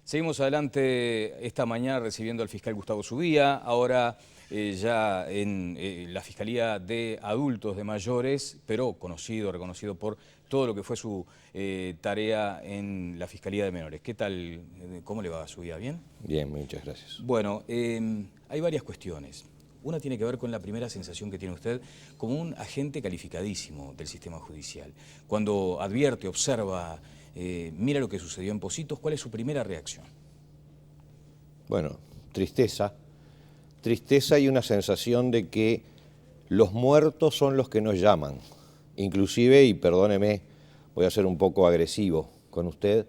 Seguimos adelante esta mañana recibiendo al fiscal Gustavo Zubía, ahora ya en la Fiscalía de Adultos, de Mayores, pero reconocido por todo lo que fue su tarea en la Fiscalía de Menores. ¿Qué tal? ¿Cómo le va, Zubía? ¿Bien? Bien, muchas gracias. Bueno, hay varias cuestiones. Una tiene que ver con la primera sensación que tiene usted como un agente calificadísimo del sistema judicial. Cuando advierte, observa, mira lo que sucedió en Pocitos, ¿cuál es su primera reacción? Bueno, tristeza. Tristeza y una sensación de que los muertos son los que nos llaman. Inclusive, y perdóneme, voy a ser un poco agresivo con usted,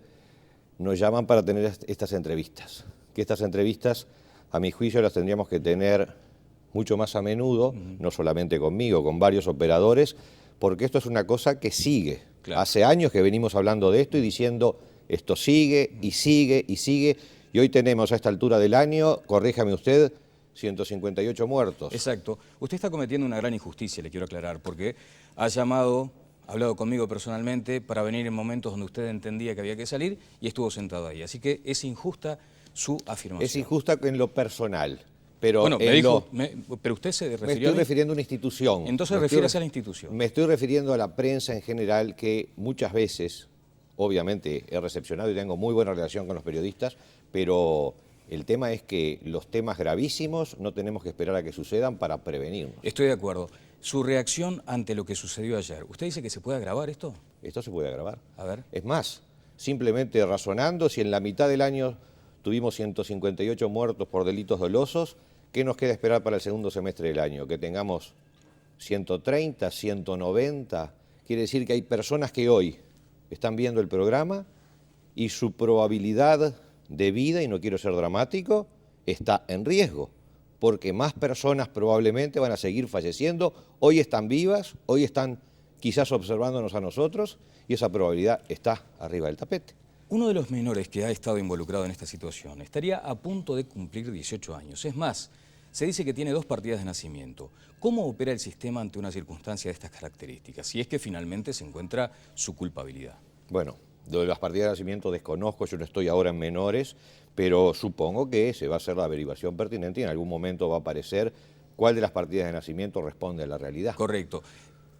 nos llaman para tener estas entrevistas. Que estas entrevistas, a mi juicio, las tendríamos que tener mucho más a menudo, no solamente conmigo, con varios operadores, porque esto es una cosa que sigue. Claro. Hace años que venimos hablando de esto y diciendo, esto sigue y sigue y sigue, y hoy tenemos a esta altura del año, corríjame usted, 158 muertos. Exacto. Usted está cometiendo una gran injusticia, le quiero aclarar, porque ha hablado conmigo personalmente para venir en momentos donde usted entendía que había que salir y estuvo sentado ahí. Así que es injusta su afirmación. Es injusta en lo personal. Pero bueno, me dijo, pero usted se refirió me estoy refiriendo a una institución. Entonces refiérase a la institución. Me estoy refiriendo a la prensa en general, que muchas veces, obviamente he recepcionado y tengo muy buena relación con los periodistas, pero el tema es que los temas gravísimos no tenemos que esperar a que sucedan para prevenirnos. Estoy de acuerdo. Su reacción ante lo que sucedió ayer. ¿Usted dice que se puede agravar esto? Esto se puede agravar. A ver. Es más, simplemente razonando, si en la mitad del año tuvimos 158 muertos por delitos dolosos, ¿qué nos queda esperar para el segundo semestre del año? ¿Que tengamos 130, 190? Quiere decir que hay personas que hoy están viendo el programa y su probabilidad de vida, y no quiero ser dramático, está en riesgo, porque más personas probablemente van a seguir falleciendo. Hoy están vivas, hoy están quizás observándonos a nosotros, y esa probabilidad está arriba del tapete. Uno de los menores que ha estado involucrado en esta situación estaría a punto de cumplir 18 años. Es más, se dice que tiene 2 partidas de nacimiento. ¿Cómo opera el sistema ante una circunstancia de estas características? Si es que finalmente se encuentra su culpabilidad. Bueno, lo de las partidas de nacimiento desconozco, yo no estoy ahora en menores, pero supongo que se va a hacer la averiguación pertinente y en algún momento va a aparecer cuál de las partidas de nacimiento responde a la realidad. Correcto.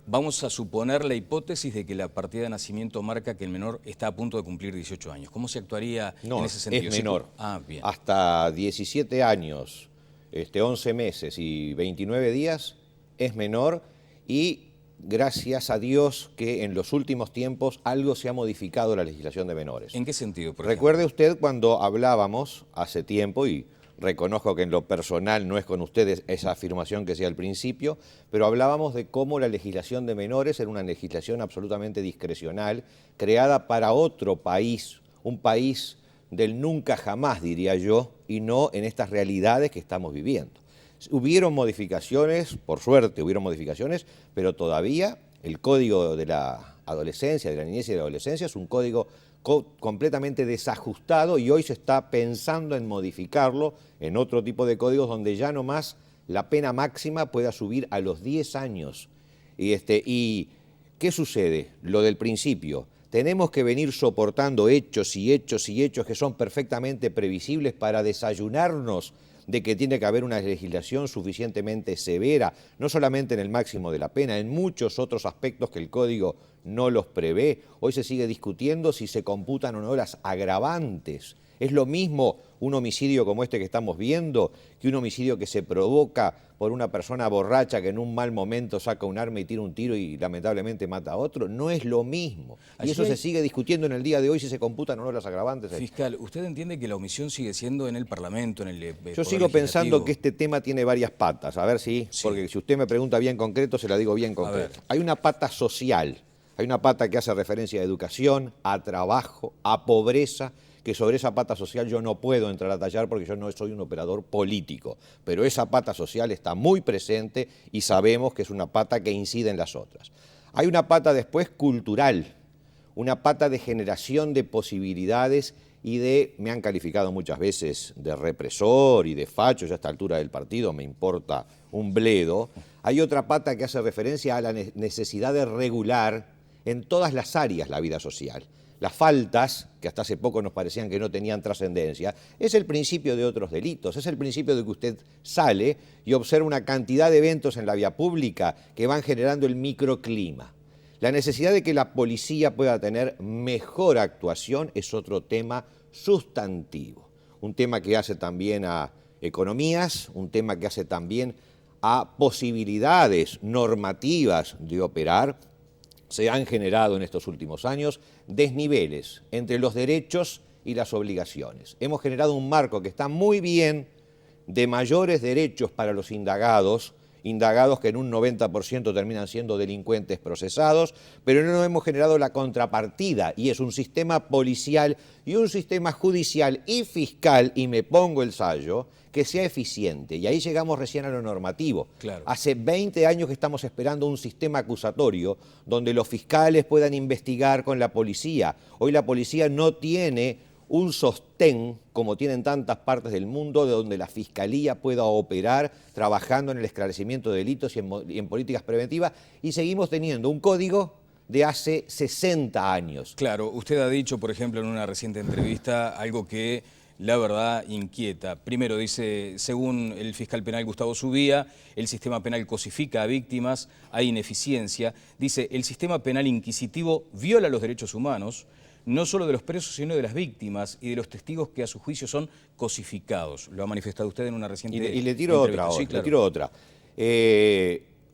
Vamos a suponer la hipótesis de que la partida de nacimiento marca que el menor está a punto de cumplir 18 años. ¿Cómo se actuaría en ese sentido? Es menor. Bien. Hasta 17 años, 11 meses y 29 días es menor, y gracias a Dios que en los últimos tiempos algo se ha modificado en la legislación de menores. ¿En qué sentido, por Recuerde usted cuando hablábamos hace tiempo, y reconozco que en lo personal no es con ustedes esa afirmación que sea al principio, pero hablábamos de cómo la legislación de menores era una legislación absolutamente discrecional, creada para otro país, un país del nunca jamás, diría yo, y no en estas realidades que estamos viviendo. Hubieron modificaciones, por suerte hubieron modificaciones, pero todavía el código de la adolescencia, de la niñez y de la adolescencia es un código completamente desajustado, y hoy se está pensando en modificarlo en otro tipo de códigos donde ya no más la pena máxima pueda subir a los 10 años. ¿Y qué sucede? Lo del principio. Tenemos que venir soportando hechos y hechos y hechos que son perfectamente previsibles para desayunarnos de que tiene que haber una legislación suficientemente severa, no solamente en el máximo de la pena, en muchos otros aspectos que el Código no los prevé. Hoy se sigue discutiendo si se computan o no las agravantes. Es lo mismo un homicidio como este que estamos viendo que un homicidio que se provoca por una persona borracha que en un mal momento saca un arma y tira un tiro y lamentablemente mata a otro. No es lo mismo. Y eso se sigue discutiendo en el día de hoy, si se computan o no las agravantes. Fiscal, ¿usted entiende que la omisión sigue siendo en el Parlamento, en el Yo sigo pensando que este tema tiene varias patas. A ver si, porque si usted me pregunta bien concreto, se la digo bien concreto. Hay una pata social, hay una pata que hace referencia a educación, a trabajo, a pobreza, que sobre esa pata social yo no puedo entrar a tallar porque yo no soy un operador político, pero esa pata social está muy presente y sabemos que es una pata que incide en las otras. Hay una pata después cultural, una pata de generación de posibilidades y me han calificado muchas veces de represor y de facho, ya a esta altura del partido me importa un bledo. Hay otra pata que hace referencia a la necesidad de regular en todas las áreas la vida social. las faltas, que hasta hace poco nos parecían que no tenían trascendencia, es el principio de otros delitos, es el principio de que usted sale y observa una cantidad de eventos en la vía pública que van generando el microclima. La necesidad de que la policía pueda tener mejor actuación es otro tema sustantivo, un tema que hace también a economías, un tema que hace también a posibilidades normativas de operar. Se han generado en estos últimos años desniveles entre los derechos y las obligaciones. Hemos generado un marco que está muy bien de mayores derechos para los indagados que en un 90% terminan siendo delincuentes procesados, pero no hemos generado la contrapartida, y es un sistema policial y un sistema judicial y fiscal, y me pongo el sayo, que sea eficiente. Y ahí llegamos recién a lo normativo. Claro. Hace 20 años que estamos esperando un sistema acusatorio donde los fiscales puedan investigar con la policía. Hoy la policía no tiene un sostén, como tienen tantas partes del mundo, de donde la Fiscalía pueda operar trabajando en el esclarecimiento de delitos y en políticas preventivas, y seguimos teniendo un código de hace 60 años. Claro, usted ha dicho, por ejemplo, en una reciente entrevista, algo que la verdad inquieta. Primero dice, según el fiscal penal Gustavo Subía, el sistema penal cosifica a víctimas, hay ineficiencia. Dice, el sistema penal inquisitivo viola los derechos humanos, no solo de los presos, sino de las víctimas y de los testigos que a su juicio son cosificados. Lo ha manifestado usted en una reciente Y le tiro entrevista. otra, Sí, claro. le tiro otra.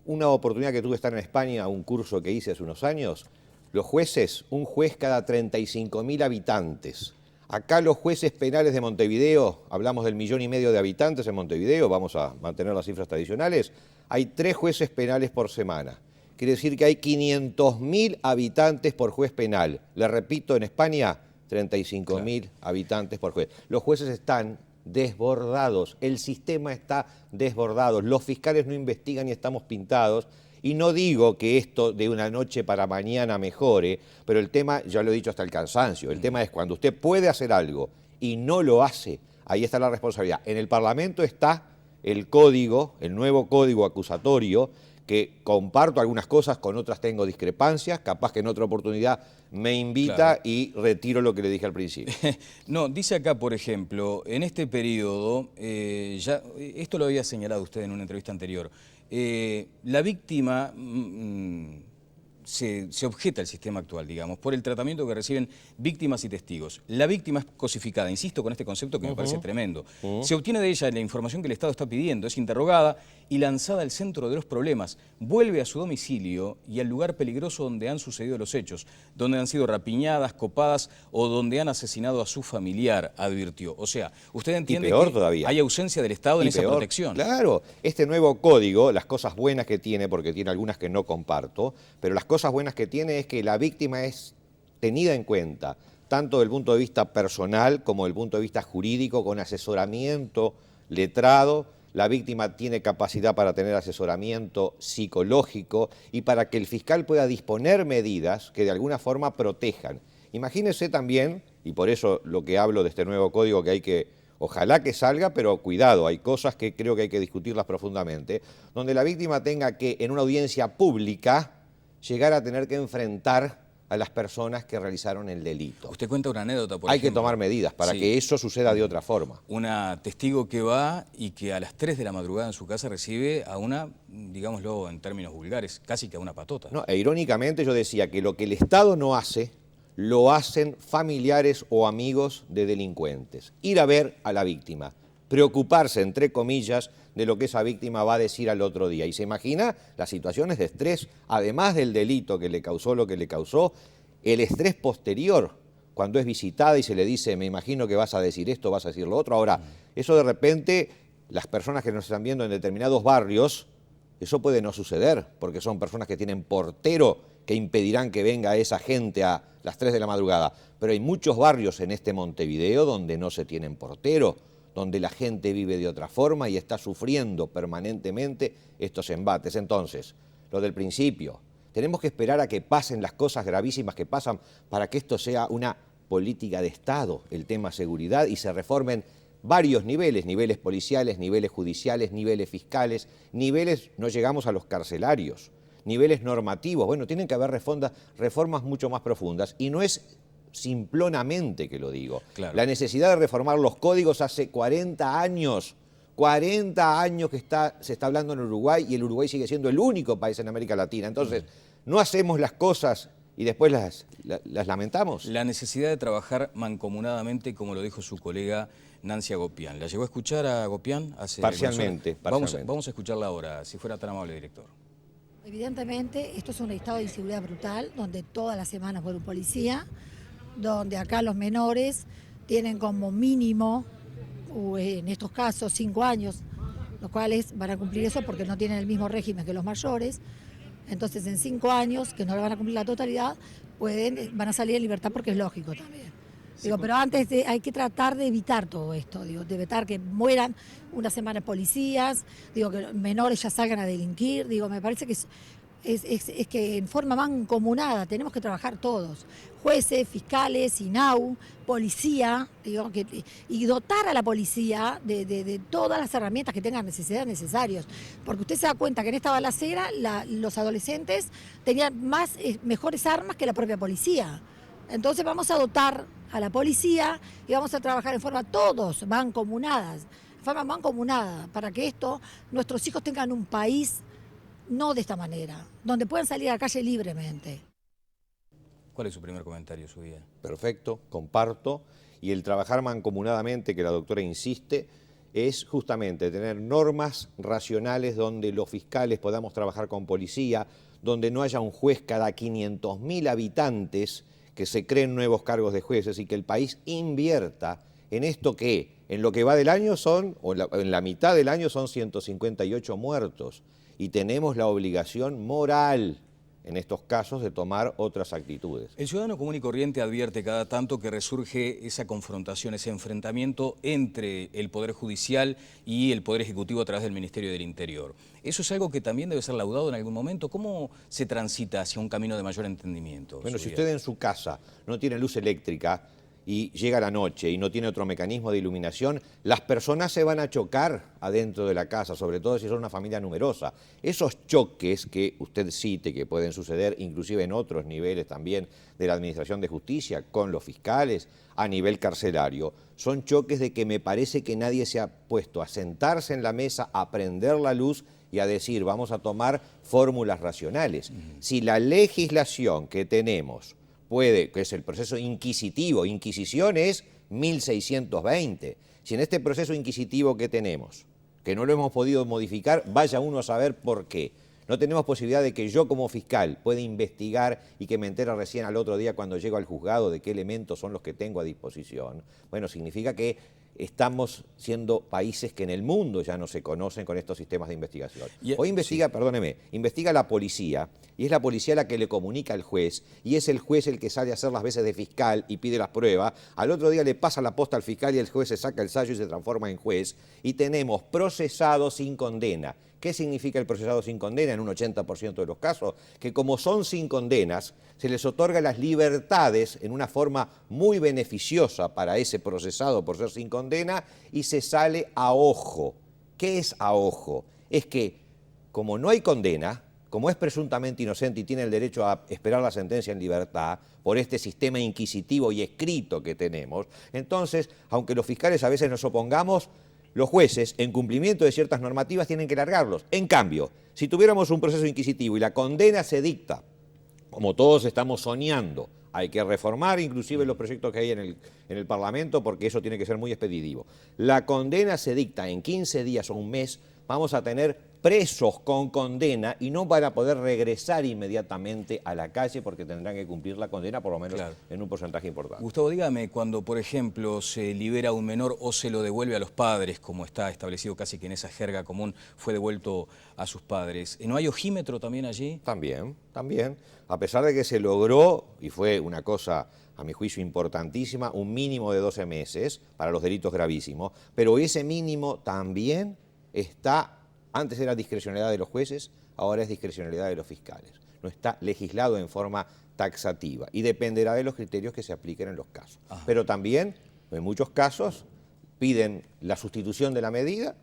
Una oportunidad que tuve de estar en España, un curso que hice hace unos años, los jueces, un juez cada 35.000 habitantes. Acá los jueces penales de Montevideo, hablamos del 1,5 millones de habitantes en Montevideo, vamos a mantener las cifras tradicionales, hay 3 jueces penales por semana. Quiere decir que hay 500.000 habitantes por juez penal. Le repito, en España, 35.000 habitantes por juez. Los jueces están desbordados, el sistema está desbordado, los fiscales no investigan y estamos pintados. Y no digo que esto de una noche para mañana mejore, pero el tema, ya lo he dicho hasta el cansancio, el tema es cuando usted puede hacer algo y no lo hace, ahí está la responsabilidad. En el Parlamento está el código, el nuevo código acusatorio, que comparto algunas cosas, con otras tengo discrepancias, capaz que en otra oportunidad me invita, claro, y retiro lo que le dije al principio. No, dice acá, por ejemplo, en este periodo, esto lo había señalado usted en una entrevista anterior, la víctima se objeta al sistema actual, digamos, por el tratamiento que reciben víctimas y testigos. La víctima es cosificada, insisto con este concepto que me parece tremendo. Se obtiene de ella la información que el Estado está pidiendo, es interrogada y lanzada al centro de los problemas. Vuelve a su domicilio y al lugar peligroso donde han sucedido los hechos, donde han sido rapiñadas, copadas o donde han asesinado a su familiar, advirtió. O sea, usted entiende que todavía hay ausencia del Estado en esa protección. Claro, este nuevo código, las cosas buenas que tiene, porque tiene algunas que no comparto, pero las cosas buenas que tiene es que la víctima es tenida en cuenta, tanto desde el punto de vista personal como desde el punto de vista jurídico, con asesoramiento letrado. La víctima tiene capacidad para tener asesoramiento psicológico y para que el fiscal pueda disponer medidas que de alguna forma protejan. Imagínese también, y por eso lo que hablo de este nuevo código que ojalá que salga, pero cuidado, hay cosas que creo que hay que discutirlas profundamente, donde la víctima tenga que en una audiencia pública llegar a tener que enfrentar a las personas que realizaron el delito. Usted cuenta una anécdota, por ejemplo. Hay que tomar medidas para que eso suceda de otra forma. Una testigo que va y que a las 3 de la madrugada en su casa recibe a una, digámoslo en términos vulgares, casi que a una patota. No, irónicamente yo decía que lo que el Estado no hace, lo hacen familiares o amigos de delincuentes. Ir a ver a la víctima, preocuparse, entre comillas, de lo que esa víctima va a decir al otro día. Y se imagina las situaciones de estrés, además del delito que le causó lo que le causó, el estrés posterior, cuando es visitada y se le dice, me imagino que vas a decir esto, vas a decir lo otro. Ahora, eso de repente, las personas que nos están viendo en determinados barrios, eso puede no suceder, porque son personas que tienen portero que impedirán que venga esa gente a las 3 de la madrugada. Pero hay muchos barrios en este Montevideo donde no se tienen portero, donde la gente vive de otra forma y está sufriendo permanentemente estos embates. Entonces, lo del principio, tenemos que esperar a que pasen las cosas gravísimas que pasan para que esto sea una política de Estado, el tema seguridad, y se reformen varios niveles, niveles policiales, niveles judiciales, niveles fiscales, niveles, no llegamos a los carcelarios, niveles normativos. Bueno, tienen que haber reformas mucho más profundas y no es simplonamente que lo digo. Claro. La necesidad de reformar los códigos hace 40 años que se está hablando en Uruguay, y el Uruguay sigue siendo el único país en América Latina. Entonces, no hacemos las cosas y después las lamentamos. La necesidad de trabajar mancomunadamente, como lo dijo su colega Nancy Agopián. ¿La llegó a escuchar a Agopián? Parcialmente. Vamos a escucharla ahora, si fuera tan amable, director. Evidentemente, esto es un estado de inseguridad brutal, donde todas las semanas muere un policía, donde acá los menores tienen como mínimo, en estos casos, 5 años, los cuales van a cumplir eso porque no tienen el mismo régimen que los mayores. Entonces, en 5 años, que no le van a cumplir la totalidad, van a salir en libertad porque es lógico también. Digo, pero antes hay que tratar de evitar todo esto, digo, de evitar que mueran una semana policías, digo, que los menores ya salgan a delinquir, digo, me parece que es que en forma mancomunada tenemos que trabajar todos, jueces, fiscales, INAU, policía, digo, y dotar a la policía de todas las herramientas que tengan necesarios, porque usted se da cuenta que en esta balacera los adolescentes tenían mejores armas que la propia policía. Entonces vamos a dotar a la policía y vamos a trabajar en forma todos mancomunada, para que nuestros hijos tengan un país no de esta manera, donde puedan salir a la calle libremente. ¿Cuál es su primer comentario, su día? Perfecto, comparto. Y el trabajar mancomunadamente, que la doctora insiste, es justamente tener normas racionales donde los fiscales podamos trabajar con policía, donde no haya un juez cada 500.000 habitantes, que se creen nuevos cargos de jueces, y que el país invierta en esto que en lo que va del año en la mitad del año son 158 muertos, y tenemos la obligación moral en estos casos de tomar otras actitudes. El ciudadano común y corriente advierte cada tanto que resurge esa confrontación, ese enfrentamiento entre el Poder Judicial y el Poder Ejecutivo a través del Ministerio del Interior. ¿Eso es algo que también debe ser laudado en algún momento? ¿Cómo se transita hacia un camino de mayor entendimiento? Bueno, si usted en su casa no tiene luz eléctrica y llega la noche y no tiene otro mecanismo de iluminación, las personas se van a chocar adentro de la casa, sobre todo si son una familia numerosa. Esos choques que usted cite, que pueden suceder inclusive en otros niveles también de la Administración de Justicia, con los fiscales, a nivel carcelario, son choques de que me parece que nadie se ha puesto a sentarse en la mesa, a prender la luz y a decir, vamos a tomar fórmulas racionales. Si la legislación que tenemos que es el proceso inquisitivo, inquisición es 1620. Si en este proceso inquisitivo que tenemos, que no lo hemos podido modificar, vaya uno a saber por qué. No tenemos posibilidad de que yo como fiscal pueda investigar y que me entere recién al otro día cuando llego al juzgado de qué elementos son los que tengo a disposición. Bueno, significa que estamos siendo países que en el mundo ya no se conocen con estos sistemas de investigación. Hoy investiga la policía, y es la policía la que le comunica al juez, y es el juez el que sale a hacer las veces de fiscal y pide las pruebas. Al otro día le pasa la posta al fiscal y el juez se saca el sayo y se transforma en juez, y tenemos procesado sin condena. ¿Qué significa el procesado sin condena en un 80% de los casos? Que como son sin condenas, se les otorga las libertades en una forma muy beneficiosa para ese procesado por ser sin condena, y se sale a ojo. ¿Qué es a ojo? Es que como no hay condena, como es presuntamente inocente y tiene el derecho a esperar la sentencia en libertad por este sistema inquisitivo y escrito que tenemos, entonces, aunque los fiscales a veces nos opongamos, los jueces, en cumplimiento de ciertas normativas, tienen que largarlos. En cambio, si tuviéramos un proceso inquisitivo y la condena se dicta, como todos estamos soñando, hay que reformar inclusive los proyectos que hay en el Parlamento, porque eso tiene que ser muy expeditivo. La condena se dicta en 15 días o un mes, vamos a tener presos con condena y no van a poder regresar inmediatamente a la calle porque tendrán que cumplir la condena por lo menos en un porcentaje importante. Gustavo, dígame, cuando por ejemplo se libera a un menor o se lo devuelve a los padres, como está establecido casi que en esa jerga común, fue devuelto a sus padres, ¿no hay ojímetro también allí? También. A pesar de que se logró, y fue una cosa a mi juicio importantísima, un mínimo de 12 meses para los delitos gravísimos, pero ese mínimo también está. Antes era discrecionalidad de los jueces, ahora es discrecionalidad de los fiscales. No está legislado en forma taxativa y dependerá de los criterios que se apliquen en los casos. Pero también, en muchos casos, piden la sustitución de la medida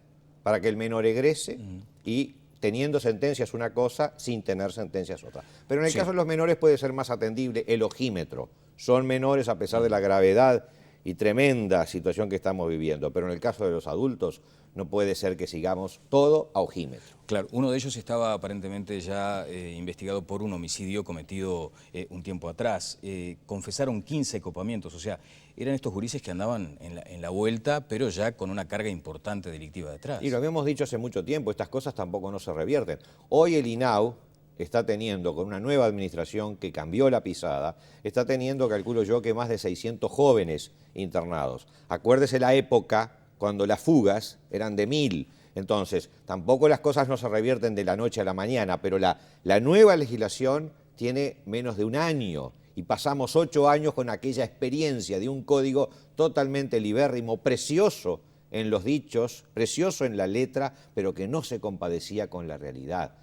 para que el menor egrese y teniendo sentencias una cosa, sin tener sentencias otra. Pero en el caso de los menores puede ser más atendible el ojímetro, son menores a pesar de la gravedad y tremenda situación que estamos viviendo. Pero en el caso de los adultos, no puede ser que sigamos todo a ojímetro. Claro, uno de ellos estaba aparentemente ya investigado por un homicidio cometido un tiempo atrás. Confesaron 15 copamientos, o sea, eran estos gurises que andaban en la vuelta, pero ya con una carga importante delictiva detrás. Y lo habíamos dicho hace mucho tiempo, estas cosas tampoco no se revierten. Hoy el INAU está teniendo, con una nueva administración que cambió la pisada, está teniendo, calculo yo, que más de 600 jóvenes internados. Acuérdese la época cuando las fugas eran de 1000. Entonces, tampoco las cosas no se revierten de la noche a la mañana, pero la nueva legislación tiene menos de un año y pasamos 8 años con aquella experiencia de un código totalmente libérrimo, precioso en los dichos, precioso en la letra, pero que no se compadecía con la realidad.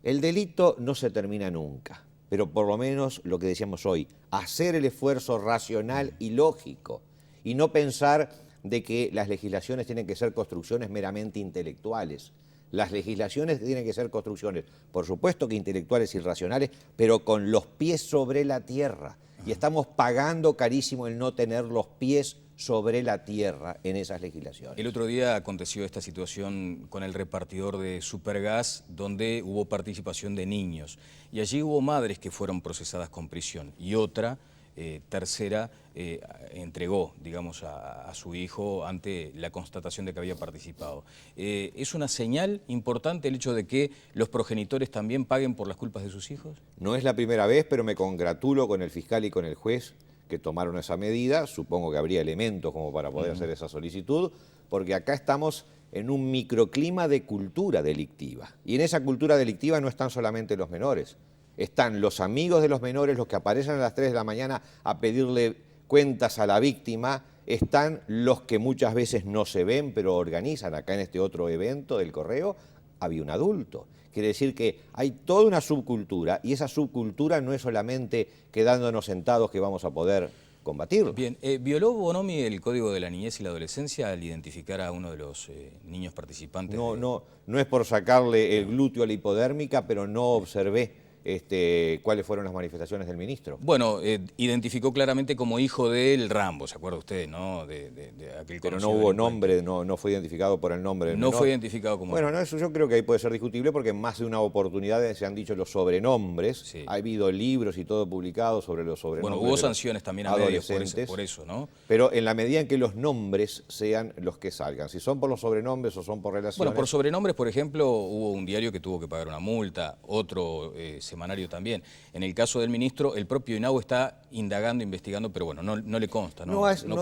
El delito no se termina nunca, pero por lo menos lo que decíamos hoy, hacer el esfuerzo racional y lógico y no pensar de que las legislaciones tienen que ser construcciones meramente intelectuales. Las legislaciones tienen que ser construcciones, por supuesto que intelectuales y racionales, pero con los pies sobre la tierra. Y estamos pagando carísimo el no tener los pies sobre la tierra en esas legislaciones. El otro día aconteció esta situación con el repartidor de Supergas, donde hubo participación de niños. Y allí hubo madres que fueron procesadas con prisión y otra, tercera, entregó, digamos, a su hijo ante la constatación de que había participado. ¿Es una señal importante el hecho de que los progenitores también paguen por las culpas de sus hijos? No es la primera vez, pero me congratulo con el fiscal y con el juez que tomaron esa medida. Supongo que habría elementos como para poder hacer esa solicitud, porque acá estamos en un microclima de cultura delictiva. Y en esa cultura delictiva no están solamente los menores. Están los amigos de los menores, los que aparecen a las 3 de la mañana a pedirle cuentas a la víctima, están los que muchas veces no se ven, pero organizan. Acá en este otro evento del Correo había un adulto. Quiere decir que hay toda una subcultura, y esa subcultura no es solamente quedándonos sentados que vamos a poder combatirlo. Bien, ¿violó Bonomi el Código de la Niñez y la Adolescencia al identificar a uno de los niños participantes? No es por sacarle el glúteo a la hipodérmica, pero no observé cuáles fueron las manifestaciones del ministro. Bueno, identificó claramente como hijo del Rambo, ¿se acuerda usted, no? De aquel pero no hubo nombre, no fue identificado por el nombre del menor. No fue identificado como... Bueno, no, eso yo creo que ahí puede ser discutible porque en más de una oportunidad se han dicho los sobrenombres. Sí. Ha habido libros y todo publicado sobre los sobrenombres. Bueno, hubo sanciones también a medios por eso, ¿no? Pero en la medida en que los nombres sean los que salgan, si son por los sobrenombres o son por relaciones... Bueno, por sobrenombres, por ejemplo, hubo un diario que tuvo que pagar una multa, otro semanario también. En el caso del ministro, el propio INAU está indagando, investigando, pero bueno, no le consta.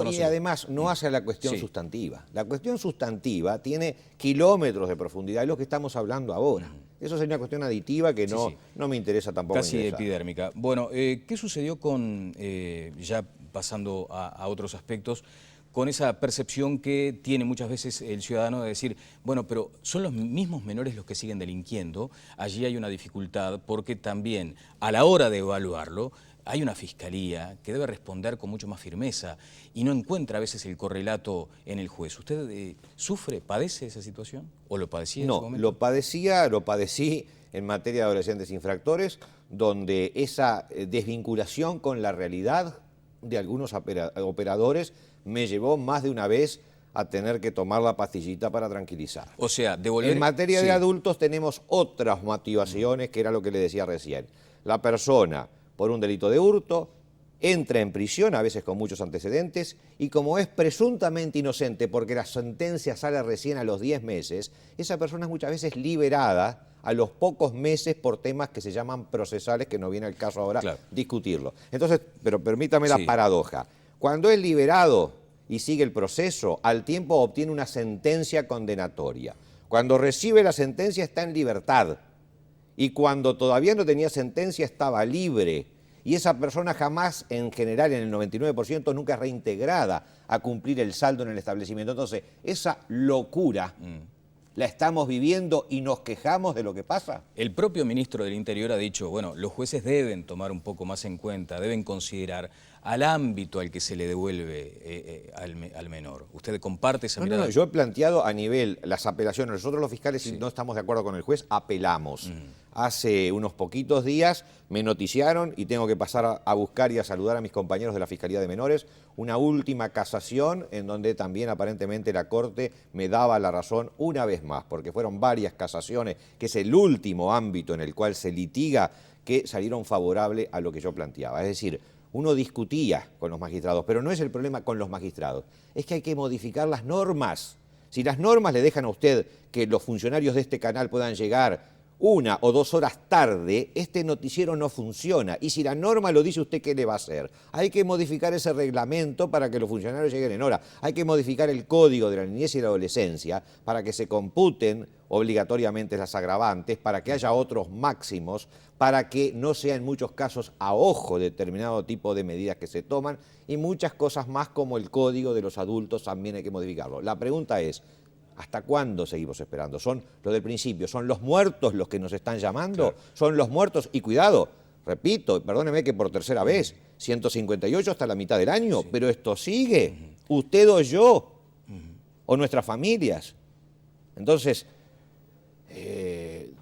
Y además no hace a la cuestión sustantiva. La cuestión sustantiva tiene kilómetros de profundidad, es lo que estamos hablando ahora. Eso sería una cuestión aditiva que no me interesa tampoco. Casi epidérmica. Bueno, ¿qué sucedió con, ya pasando a otros aspectos, con esa percepción que tiene muchas veces el ciudadano de decir, bueno, pero son los mismos menores los que siguen delinquiendo? Allí hay una dificultad porque también a la hora de evaluarlo hay una fiscalía que debe responder con mucho más firmeza y no encuentra a veces el correlato en el juez. ¿Usted sufre, padece esa situación o lo padecía en ese momento? No, lo padecí en materia de adolescentes infractores, donde esa desvinculación con la realidad de algunos operadores me llevó más de una vez a tener que tomar la pastillita para tranquilizar. O sea, devolver... En materia de adultos tenemos otras motivaciones, que era lo que le decía recién. La persona, por un delito de hurto, entra en prisión, a veces con muchos antecedentes, y como es presuntamente inocente porque la sentencia sale recién a los 10 meses, esa persona es muchas veces liberada a los pocos meses por temas que se llaman procesales, que no viene al caso ahora discutirlo. Entonces, pero permítame la paradoja. Cuando es liberado y sigue el proceso, al tiempo obtiene una sentencia condenatoria. Cuando recibe la sentencia está en libertad. Y cuando todavía no tenía sentencia estaba libre. Y esa persona jamás, en general, en el 99%, nunca es reintegrada a cumplir el saldo en el establecimiento. Entonces, esa locura la estamos viviendo y nos quejamos de lo que pasa. El propio ministro del Interior ha dicho, bueno, los jueces deben tomar un poco más en cuenta, deben considerar al ámbito al que se le devuelve al menor. ¿Usted comparte esa mirada? No, yo he planteado a nivel las apelaciones. Nosotros los fiscales, si no estamos de acuerdo con el juez, apelamos. Hace unos poquitos días me noticiaron, y tengo que pasar a buscar y a saludar a mis compañeros de la Fiscalía de Menores, una última casación en donde también aparentemente la Corte me daba la razón una vez más, porque fueron varias casaciones, que es el último ámbito en el cual se litiga, que salieron favorables a lo que yo planteaba. Es decir, uno discutía con los magistrados, pero no es el problema con los magistrados, es que hay que modificar las normas. Si las normas le dejan a usted que los funcionarios de este canal puedan llegar 1 o 2 horas tarde, este noticiero no funciona. Y si la norma lo dice, ¿usted qué le va a hacer? Hay que modificar ese reglamento para que los funcionarios lleguen en hora. Hay que modificar el código de la niñez y la adolescencia para que se computen obligatoriamente las agravantes, para que haya otros máximos, para que no sea en muchos casos a ojo determinado tipo de medidas que se toman, y muchas cosas más, como el código de los adultos también hay que modificarlo. La pregunta es, ¿hasta cuándo seguimos esperando? Son los del principio, son los muertos los que nos están llamando, claro. Son los muertos, y cuidado, repito, perdóneme que por tercera vez, 158 hasta la mitad del año, sí. Pero esto sigue, usted o yo, o nuestras familias. Entonces,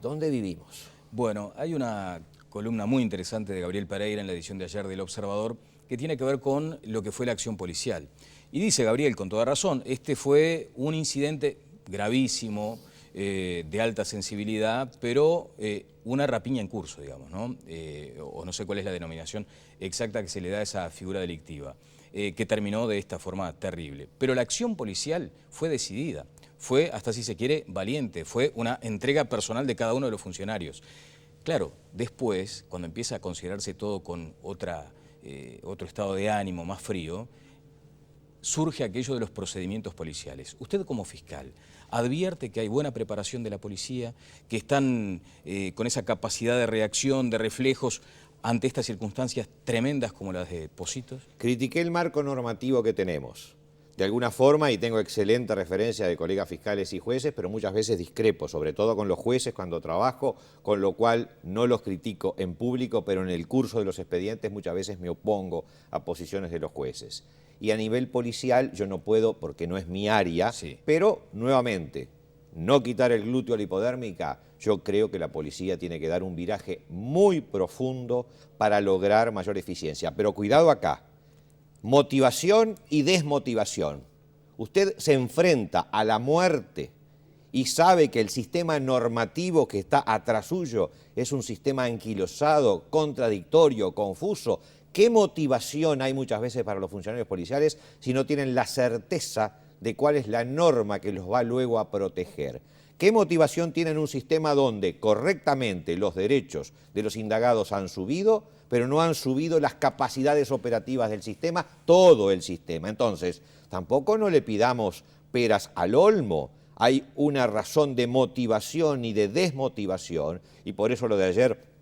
¿dónde vivimos? Bueno, hay una columna muy interesante de Gabriel Pereira en la edición de ayer del Observador que tiene que ver con lo que fue la acción policial. Y dice Gabriel, con toda razón, este fue un incidente gravísimo, de alta sensibilidad, pero una rapiña en curso, digamos, ¿no? O no sé cuál es la denominación exacta que se le da a esa figura delictiva, que terminó de esta forma terrible. Pero la acción policial fue decidida, fue, hasta si se quiere, valiente, fue una entrega personal de cada uno de los funcionarios. Claro, después, cuando empieza a considerarse todo con otro estado de ánimo más frío, surge aquello de los procedimientos policiales. Usted, como fiscal, advierte que hay buena preparación de la policía, que están con esa capacidad de reacción, de reflejos ante estas circunstancias tremendas como las de Pocitos. Critiqué el marco normativo que tenemos, de alguna forma, y tengo excelente referencia de colegas fiscales y jueces, pero muchas veces discrepo, sobre todo con los jueces cuando trabajo, con lo cual no los critico en público, pero en el curso de los expedientes muchas veces me opongo a posiciones de los jueces. Y a nivel policial yo no puedo, porque no es mi área, sí. Pero nuevamente, no quitar el glúteo a la hipodérmica, yo creo que la policía tiene que dar un viraje muy profundo para lograr mayor eficiencia. Pero cuidado acá, motivación y desmotivación. Usted se enfrenta a la muerte y sabe que el sistema normativo que está atrás suyo es un sistema anquilosado, contradictorio, confuso. ¿Qué motivación hay muchas veces para los funcionarios policiales si no tienen la certeza de cuál es la norma que los va luego a proteger? ¿Qué motivación tienen un sistema donde correctamente los derechos de los indagados han subido, pero no han subido las capacidades operativas del sistema, todo el sistema? Entonces, tampoco no le pidamos peras al olmo. Hay una razón de motivación y de desmotivación, y por eso lo de ayer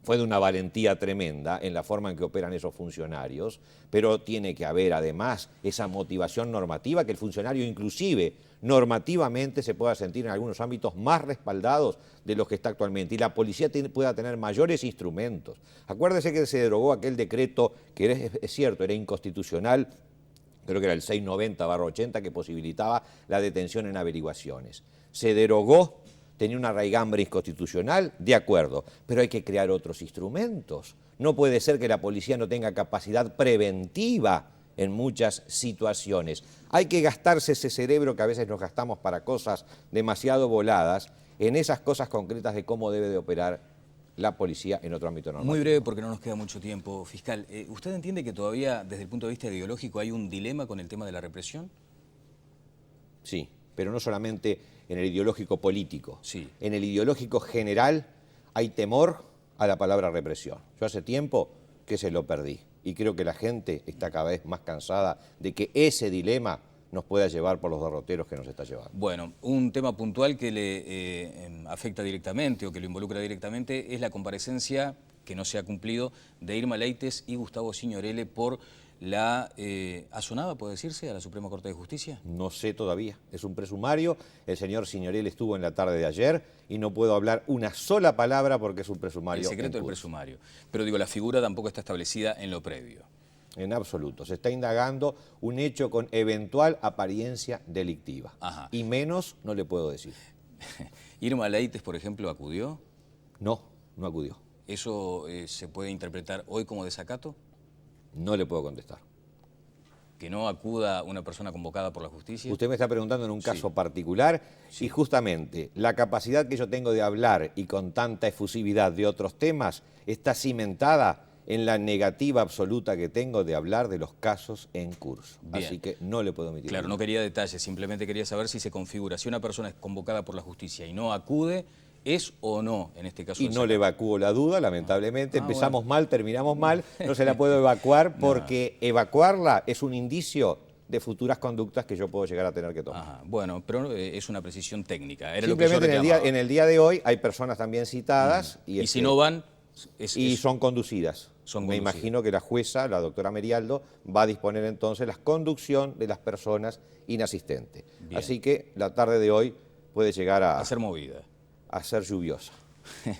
fue de una valentía tremenda en la forma en que operan esos funcionarios, pero tiene que haber además esa motivación normativa, que el funcionario inclusive normativamente se pueda sentir en algunos ámbitos más respaldados de los que está actualmente, y la policía pueda tener mayores instrumentos. Acuérdese que se derogó aquel decreto que es cierto, era inconstitucional, creo que era el 690/80, que posibilitaba la detención en averiguaciones. Se derogó. Tenía una raigambre inconstitucional, de acuerdo, pero hay que crear otros instrumentos. No puede ser que la policía no tenga capacidad preventiva en muchas situaciones. Hay que gastarse ese cerebro que a veces nos gastamos para cosas demasiado voladas, en esas cosas concretas de cómo debe de operar la policía en otro ámbito normal. Muy breve, porque no nos queda mucho tiempo, fiscal. ¿Usted entiende que todavía, desde el punto de vista ideológico, hay un dilema con el tema de la represión? Sí, pero no solamente en el ideológico político. Sí. En el ideológico general hay temor a la palabra represión. Yo hace tiempo que se lo perdí, y creo que la gente está cada vez más cansada de que ese dilema nos pueda llevar por los derroteros que nos está llevando. Bueno, un tema puntual que le afecta directamente o que lo involucra directamente es la comparecencia, que no se ha cumplido, de Irma Leites y Gustavo Signorelli por la asonada, ¿puede decirse?, a la Suprema Corte de Justicia. No sé todavía, es un presumario. El señor Signorelli estuvo en la tarde de ayer y no puedo hablar una sola palabra porque es un presumario. El secreto del presumario. Pero digo, la figura tampoco está establecida en lo previo. En absoluto. Se está indagando un hecho con eventual apariencia delictiva. Ajá. Y menos no le puedo decir. ¿Irma Leites, por ejemplo, acudió? No. no acudió. ¿Eso se puede interpretar hoy como desacato? No le puedo contestar. ¿Que no acuda una persona convocada por la justicia? Usted me está preguntando en un caso particular y justamente la capacidad que yo tengo de hablar y con tanta efusividad de otros temas está cimentada en la negativa absoluta que tengo de hablar de los casos en curso. Bien. Así que no le puedo emitir. Claro, no quería detalles, simplemente quería saber si se configura, si una persona es convocada por la justicia y no acude, ¿es o no en este caso? Y no le evacuo la duda, lamentablemente. Empezamos bueno. mal, terminamos mal, no se la puedo evacuar porque evacuarla es un indicio de futuras conductas que yo puedo llegar a tener que tomar. Ajá, bueno, pero es una precisión técnica. Era Simplemente lo que yo en el día de hoy hay personas también citadas. Y si no van... son conducidas. Me imagino que la jueza, la doctora Merialdo, va a disponer entonces la conducción de las personas inasistentes. Bien. Así que la tarde de hoy puede llegar a ser movida. A ser lluviosa.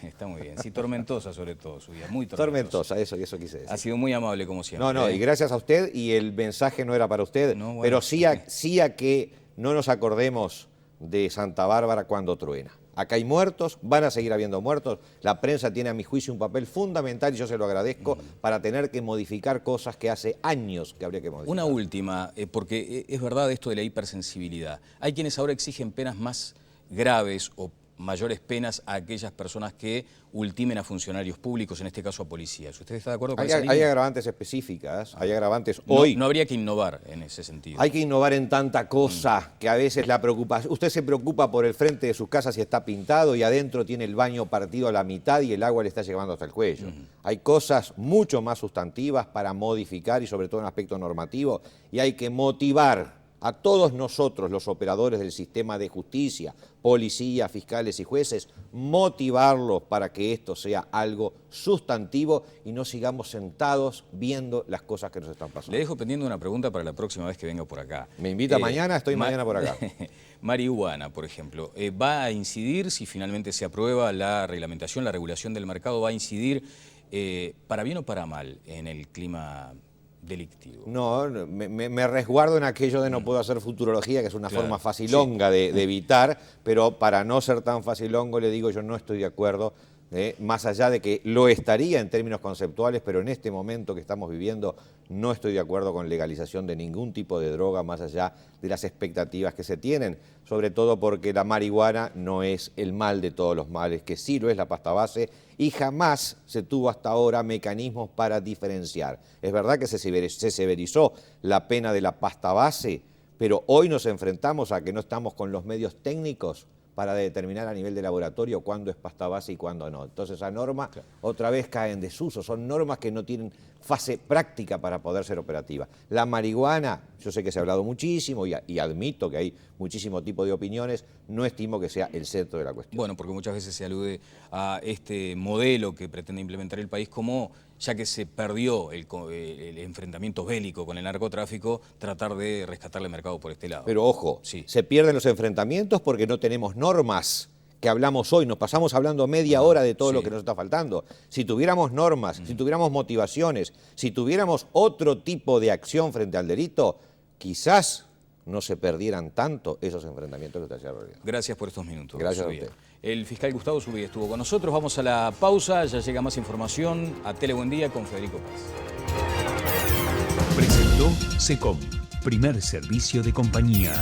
Está muy bien. Sí, tormentosa sobre todo su vida, muy tormentosa. Tormentosa, eso quise decir. Ha sido muy amable como siempre. No, y gracias a usted, y el mensaje no era para usted, bueno, pero sí a que no nos acordemos de Santa Bárbara cuando truena. Acá hay muertos, van a seguir habiendo muertos. La prensa tiene a mi juicio un papel fundamental y yo se lo agradezco para tener que modificar cosas que hace años que habría que modificar. Una última, porque es verdad esto de la hipersensibilidad. Hay quienes ahora exigen penas más graves o mayores penas a aquellas personas que ultimen a funcionarios públicos, en este caso a policías. ¿Usted está de acuerdo con esa línea? Hay agravantes específicas, hay agravantes hoy. No habría que innovar en ese sentido. Hay que innovar en tanta cosa que a veces la preocupación... Usted se preocupa por el frente de su casa si está pintado y adentro tiene el baño partido a la mitad y el agua le está llegando hasta el cuello. Hay cosas mucho más sustantivas para modificar y sobre todo en aspecto normativo, y hay que motivar a todos nosotros, los operadores del sistema de justicia, policía, fiscales y jueces, motivarlos para que esto sea algo sustantivo y no sigamos sentados viendo las cosas que nos están pasando. Le dejo pendiente una pregunta para la próxima vez que venga por acá. ¿Me invita mañana? Estoy mañana por acá. Marihuana, por ejemplo, ¿va a incidir, si finalmente se aprueba la reglamentación, la regulación del mercado, va a incidir para bien o para mal en el clima delictivo? No, me resguardo en aquello de no puedo hacer futurología, que es una forma facilonga de evitar, pero para no ser tan facilongo le digo yo no estoy de acuerdo, más allá de que lo estaría en términos conceptuales, pero en este momento que estamos viviendo no estoy de acuerdo con legalización de ningún tipo de droga más allá de las expectativas que se tienen, sobre todo porque la marihuana no es el mal de todos los males, que sí lo es la pasta base, y jamás se tuvo hasta ahora mecanismos para diferenciar. Es verdad que se severizó la pena de la pasta base, pero hoy nos enfrentamos a que no estamos con los medios técnicos para determinar a nivel de laboratorio cuándo es pasta base y cuándo no. Entonces esa norma otra vez cae en desuso, son normas que no tienen fase práctica para poder ser operativa. La marihuana, yo sé que se ha hablado muchísimo y admito que hay muchísimo tipo de opiniones, no estimo que sea el centro de la cuestión. Bueno, porque muchas veces se alude a este modelo que pretende implementar el país como, ya que se perdió el enfrentamiento bélico con el narcotráfico, tratar de rescatarle el mercado por este lado. Pero ojo, se pierden los enfrentamientos porque no tenemos normas que hablamos hoy, nos pasamos hablando media hora de todo lo que nos está faltando. Si tuviéramos normas, si tuviéramos motivaciones, si tuviéramos otro tipo de acción frente al delito, quizás no se perdieran tanto esos enfrentamientos que usted hacía realidad. Gracias por estos minutos. Gracias a usted. El fiscal Gustavo Zubia estuvo con nosotros. Vamos a la pausa, ya llega más información a Tele Buen Día con Federico Paz. Presentó SECOM, primer servicio de compañía.